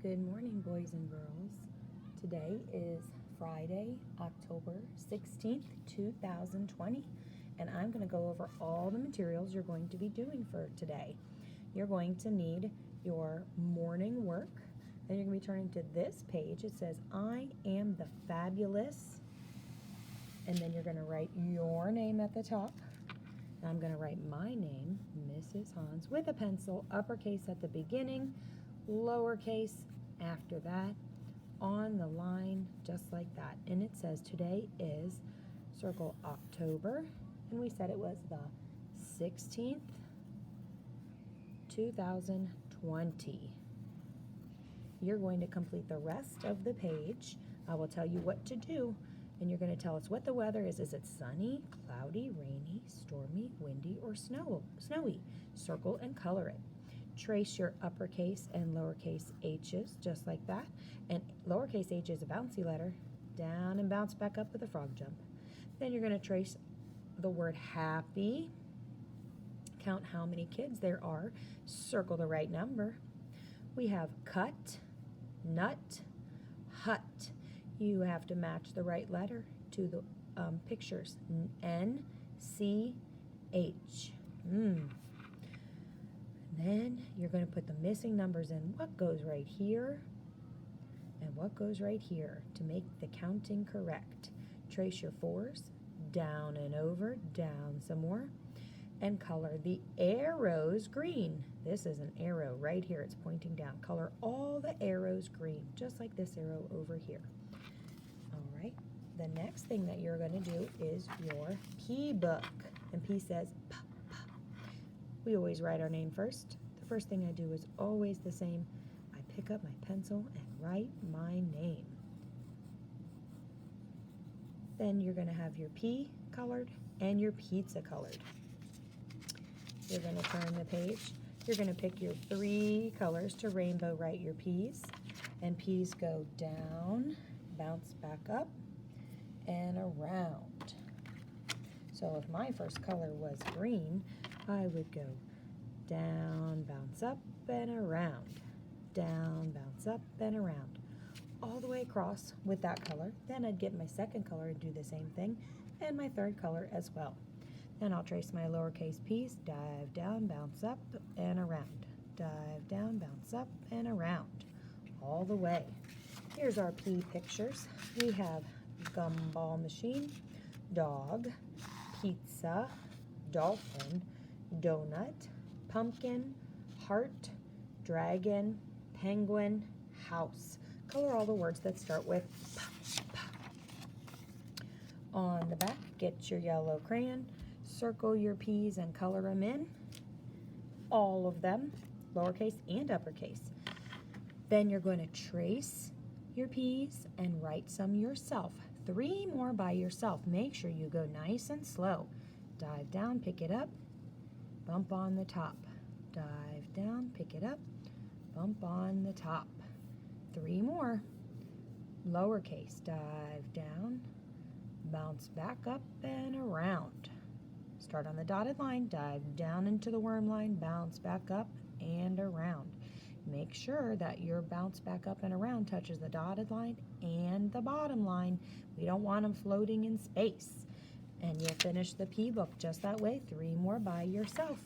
Good morning, boys and girls. Today is Friday, October 16th, 2020, and I'm going to go over all the materials you're going to be doing for today. You're going to need your morning work. Then you're going to be turning to this page. It says, I am the fabulous, and then you're going to write your name at the top. I'm going to write my name, Mrs. Hans, with a pencil, uppercase at the beginning, lowercase after that, on the line, just like that. And it says today is, circle October, and we said it was the 16th, 2020. You're going to complete the rest of the page. I will tell you what to do, and you're going to tell us what the weather is. Is it sunny, cloudy, rainy, stormy, windy, or snowy? Circle and color it. Trace your uppercase and lowercase h's just like that. And lowercase h is a bouncy letter. Down and bounce back up with a frog jump. Then you're going to trace the word happy. Count how many kids there are. Circle the right number. We have cut, nut, hut. You have to match the right letter to the pictures. N, C, H. Then you're going to put the missing numbers in. What goes right here and what goes right here to make the counting correct. Trace your fours, down and over, down some more, and color the arrows green. This is an arrow right here. It's pointing down. Color all the arrows green, just like this arrow over here. All right. The next thing that you're going to do is your P book. And P says P. We always write our name first. The first thing I do is always the same. I pick up my pencil and write my name. Then you're going to have your P colored and your pizza colored. You're going to turn the page. You're going to pick your 3 colors to rainbow write your P's. And P's go down, bounce back up, and around. So if my first color was green, I would go down, bounce up, and around. Down, bounce up, and around. All the way across with that color. Then I'd get my second color and do the same thing, and my third color as well. Then I'll trace my lowercase p's, dive down, bounce up, and around. Dive down, bounce up, and around. All the way. Here's our P pictures. We have gumball machine, dog, pizza, dolphin, donut, pumpkin, heart, dragon, penguin, house. Color all the words that start with P, P. On the back, get your yellow crayon, circle your P's and color them in, all of them, lowercase and uppercase. Then you're going to trace your P's and write some yourself. 3 more by yourself. Make sure you go nice and slow. Dive down, pick it up, bump on the top. Dive down, pick it up, bump on the top. 3 more. Lowercase, dive down, bounce back up and around. Start on the dotted line, dive down into the worm line, bounce back up and around. Make sure that your bounce back up and around touches the dotted line and the bottom line. We don't want them floating in space. And you'll finish the P book just that way, 3 more by yourself.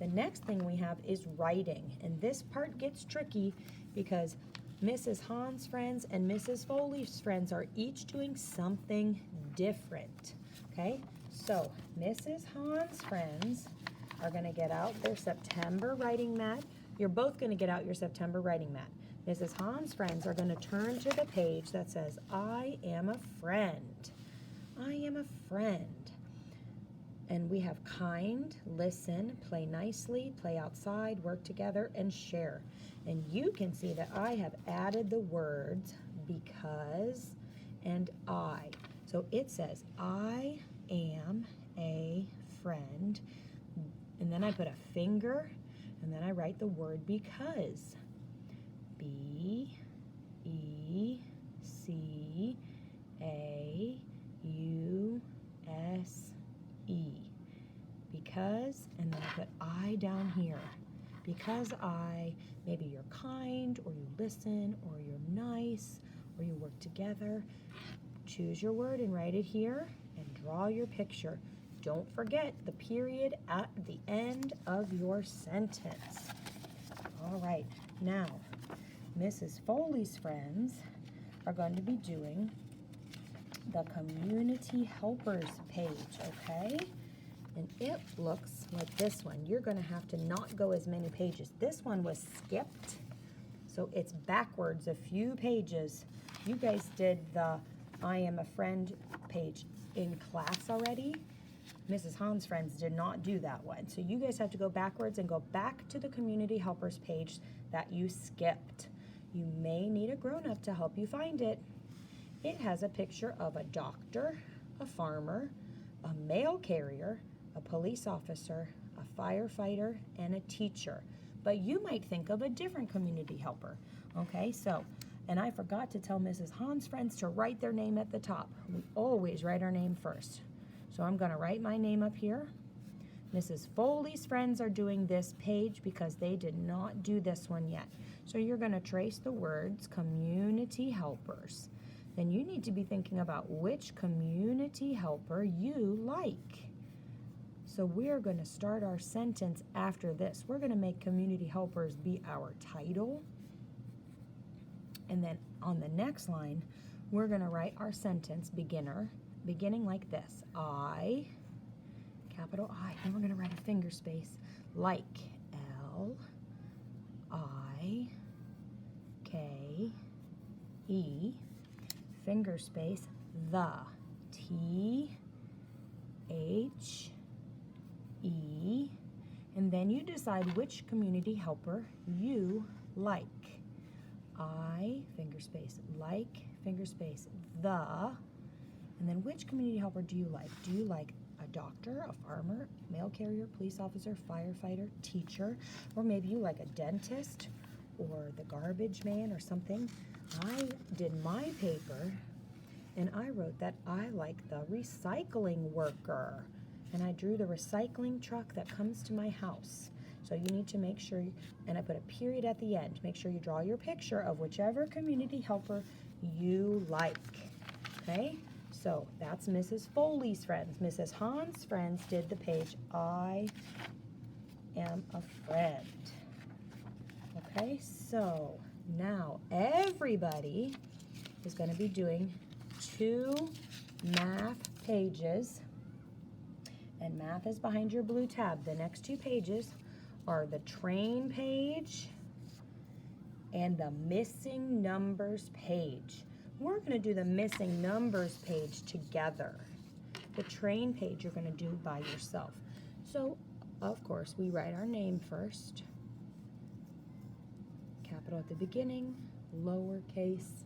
The next thing we have is writing. And this part gets tricky because Mrs. Hans' friends and Mrs. Foley's friends are each doing something different. Okay, so Mrs. Hans' friends are going to get out their September writing mat. You're both going to get out your September writing mat. Mrs. Hans' friends are going to turn to the page that says, I am a friend. I am a friend. And we have kind, listen, play nicely, play outside, work together, and share. And you can see that I have added the words because and I. So it says, I am a friend. And then I put a finger, and then I write the word because. B-E-C-A-U-S-E. Because, and then I put I down here. because maybe you're kind, or you listen, or you're nice, or you work together. Choose your word and write it here and draw your picture. Don't forget the period at the end of your sentence. All right, now Mrs. Foley's friends are going to be doing the community helpers page, okay? And it looks like this one. You're going to have to not go as many pages. This one was skipped, so it's backwards a few pages. You guys did the I am a friend page in class already. Mrs. Hans' friends did not do that one. So you guys have to go backwards and go back to the community helpers page that you skipped. You may need a grown-up to help you find it. It has a picture of a doctor, a farmer, a mail carrier, a police officer, a firefighter, and a teacher. But you might think of a different community helper. Okay, so, and I forgot to tell Mrs. Hans' friends to write their name at the top. We always write our name first. So I'm going to write my name up here. Mrs. Foley's friends are doing this page because they did not do this one yet. So you're going to trace the words community helpers. Then you need to be thinking about which community helper you like. So we're going to start our sentence after this. We're going to make community helpers be our title. And then on the next line, we're going to write our sentence beginning like this. I, capital I, and we're going to write a finger space, like, L-I-K-E, finger space, the, T-H-E, and then you decide which community helper you like. I, finger space, like, finger space, the, and then which community helper do you like? Do you like a doctor, a farmer, mail carrier, police officer, firefighter, teacher, or maybe you like a dentist or the garbage man or something? I did my paper and I wrote that I like the recycling worker, and I drew the recycling truck that comes to my house. So you need to make sure, and I put a period at the end. Make sure you draw your picture of whichever community helper you like, okay? So that's Mrs. Foley's friends. Mrs. Hans' friends did the page, I am a friend. Okay, so now everybody is going to be doing 2 math pages, and math is behind your blue tab. The next 2 pages are the train page and the missing numbers page. We're going to do the missing numbers page together. The train page you're going to do by yourself. So, of course, we write our name first. Capital at the beginning, lowercase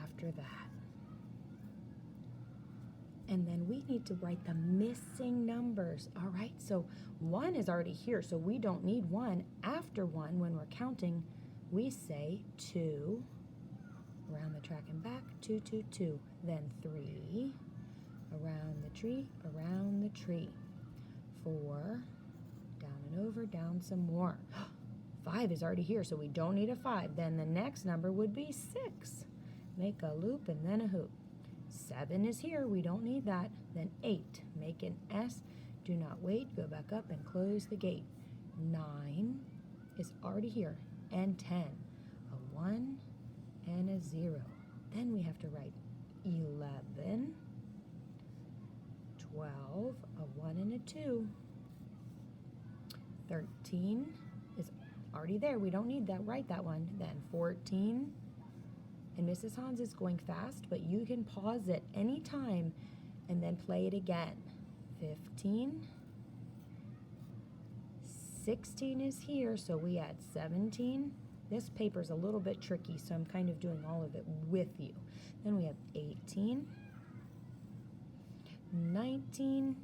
after that. And then we need to write the missing numbers. All right, so 1 is already here, so we don't need 1. After 1, when we're counting, we say 2. Around the track and back, 2, 2, 2. Then 3, around the tree, 4, down and over, down some more. 5 is already here, so we don't need a 5. Then the next number would be 6. Make a loop and then a hoop. 7 is here, we don't need that. Then 8, make an S, do not wait, go back up and close the gate. 9 is already here, and 10, a 1, and a 0. Then we have to write 11, 12, a 1 and a 2. 13 is already there. We don't need that. Write that one. Then 14. And Mrs. Hans is going fast, but you can pause it anytime and then play it again. 15. 16 is here, so we add 17. This paper's a little bit tricky, so I'm kind of doing all of it with you. Then we have 18, 19,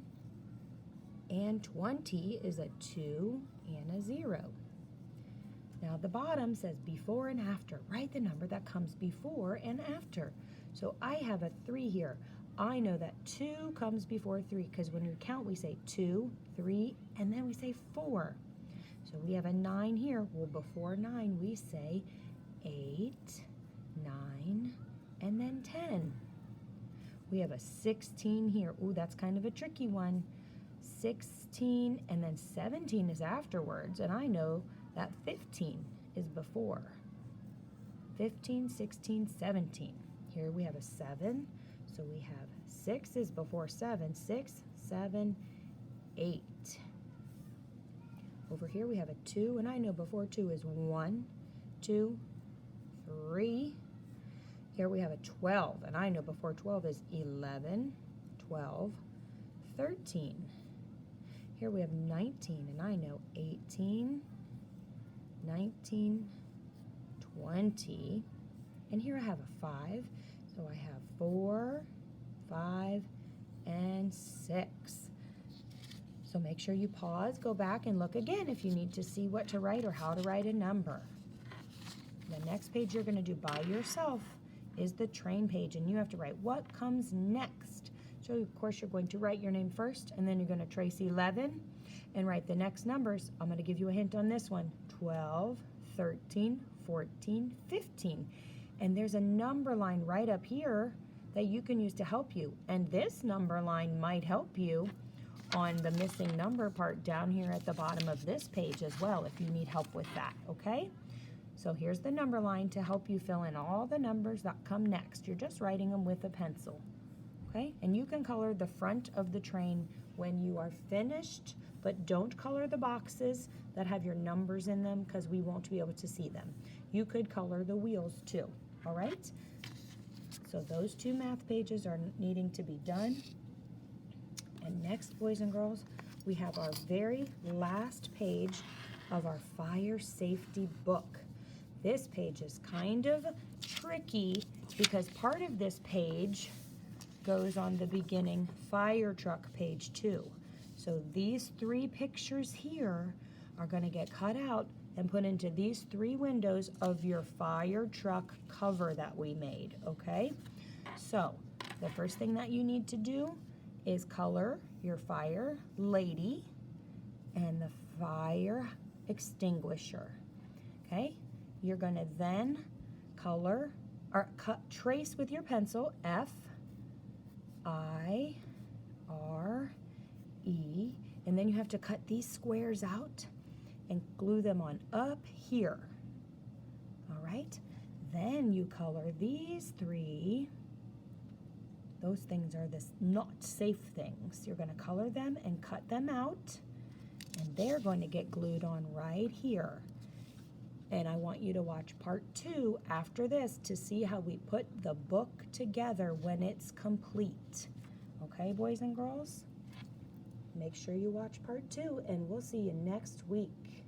and 20 is a 2 and a 0. Now the bottom says before and after. Write the number that comes before and after. So I have a 3 here. I know that 2 comes before 3 because when we count we say 2, 3, and then we say 4. So we have a 9 here. Well, before 9, we say 8, 9, and then 10. We have a 16 here. Ooh, that's kind of a tricky one. 16, and then 17 is afterwards, and I know that 15 is before. 15, 16, 17. Here we have a 7, so we have 6 is before 7. 6, 7, 8. Over here we have a 2, and I know before 2 is 1, 2, 3. Here we have a 12, and I know before 12 is 11, 12, 13. Here we have 19, and I know 18, 19, 20. And here I have a 5, so I have 4, 5, and 6. So make sure you pause, go back, and look again if you need to see what to write or how to write a number. The next page you're going to do by yourself is the train page, and you have to write what comes next. So of course you're going to write your name first, and then you're going to trace 11 and write the next numbers. I'm going to give you a hint on this one. 12, 13, 14, 15. And there's a number line right up here that you can use to help you. And this number line might help you on the missing number part down here at the bottom of this page as well if you need help with that, okay? So here's the number line to help you fill in all the numbers that come next. You're just writing them with a pencil, okay? And you can color the front of the train when you are finished, but don't color the boxes that have your numbers in them because we won't be able to see them. You could color the wheels too, all right? So those 2 math pages are needing to be done. And next, boys and girls, we have our very last page of our fire safety book. This page is kind of tricky because part of this page goes on the beginning fire truck page 2. So these 3 pictures here are going to get cut out and put into these 3 windows of your fire truck cover that we made, okay? So the first thing that you need to do is color your fire lady and the fire extinguisher, okay? You're going to then color or trace with your pencil F, I, R, E, and then you have to cut these squares out and glue them on up here, all right? Then you color these 3. Those things are the not safe things. You're going to color them and cut them out, and they're going to get glued on right here. And I want you to watch part 2 after this to see how we put the book together when it's complete. Okay, boys and girls? Make sure you watch part 2, and we'll see you next week.